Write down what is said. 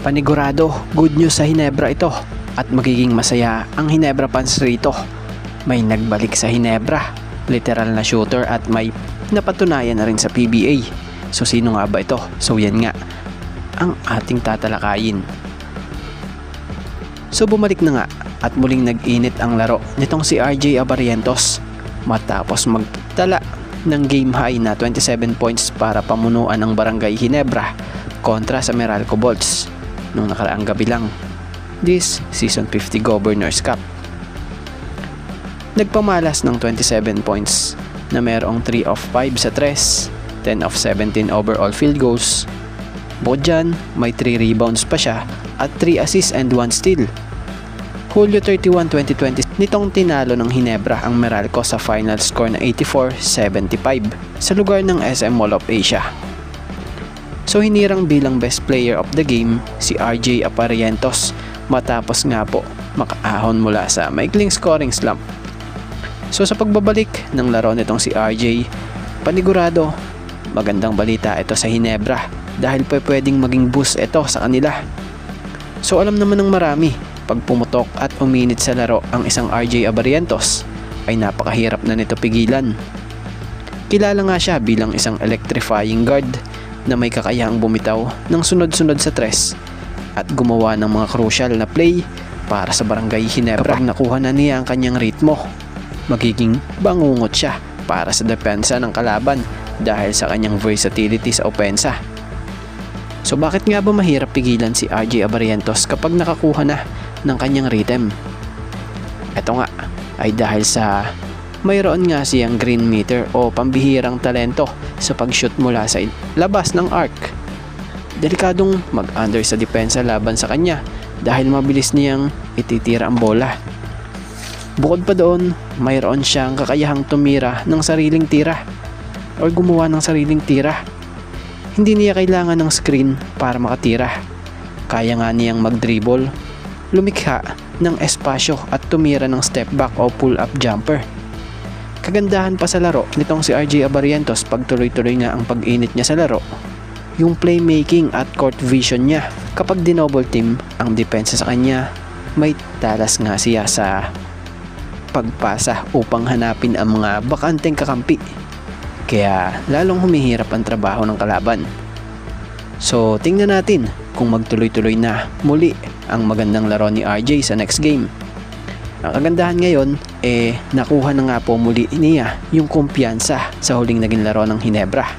Panigurado, good news sa Hinebra ito at magiging masaya ang Hinebra fans rito. May nagbalik sa Hinebra, literal na shooter at may napatunayan na rin sa PBA. So sino nga ba ito? So yan nga ang ating tatalakayin. So bumalik na nga at muling nag-init ang laro nitong si RJ Abarientos matapos magtala ng game high na 27 points para pamunuan ang Barangay Hinebra kontra sa Meralco Bolts nung nakaraang gabi lang this Season 50 Governors Cup. Nagpamalas ng 27 points na mayroong 3 of 5 sa 3, 10 of 17 overall field goals. Bukod dyan, may 3 rebounds pa siya at 3 assists and 1 steal. Hulyo 31, 2020 nitong tinalo ng Hinebra ang Meralco sa final score na 84-75 sa lugar ng SM Mall of Asia. So hinirang bilang best player of the game si RJ Abarientos matapos nga po makaahon mula sa maikling scoring slump. So sa pagbabalik ng laro nitong si RJ, panigurado magandang balita ito sa Hinebra dahil pwedeng maging boost ito sa kanila. So alam naman ng marami, pag pumutok at uminit sa laro ang isang RJ Abarientos ay napakahirap na nito pigilan. Kilala nga siya bilang isang electrifying guard na may kakayahang bumitaw ng sunod-sunod sa 3 at gumawa ng mga crucial na play para sa Barangay Hinebra. Kapag nakuha na niya ang kanyang ritmo, magiging bangungot siya para sa depensa ng kalaban dahil sa kanyang versatility sa opensa. So bakit nga ba mahirap pigilan si RJ Abarientos kapag nakakuha na ng kanyang rhythm? Ito nga ay dahil sa mayroon nga siyang green meter o pambihirang talento sa pag-shoot mula sa labas ng arc. Delikadong mag-under sa depensa laban sa kanya dahil mabilis niyang ititira ang bola. Bukod pa doon, mayroon siyang kakayahang tumira ng sariling tira o gumawa ng sariling tira. Hindi niya kailangan ng screen para makatira. Kaya nga niyang mag-dribble, lumikha ng espasyo at tumira ng step back o pull-up jumper. Kagandahan pa sa laro nitong si RJ Abarientos pag tuloy-tuloy nga ang pag-init niya sa laro, yung playmaking at court vision niya. Kapag dinouble team ang depensa sa kanya, may talas nga siya sa pagpasa upang hanapin ang mga bakanteng kakampi. Kaya lalong humihirap ang trabaho ng kalaban. So tingnan natin kung magtuloy-tuloy na muli ang magandang laro ni RJ sa next game. Ang kagandahan ngayon nakuha na nga po muli niya yung kumpiyansa sa huling naging laro ng Hinebra.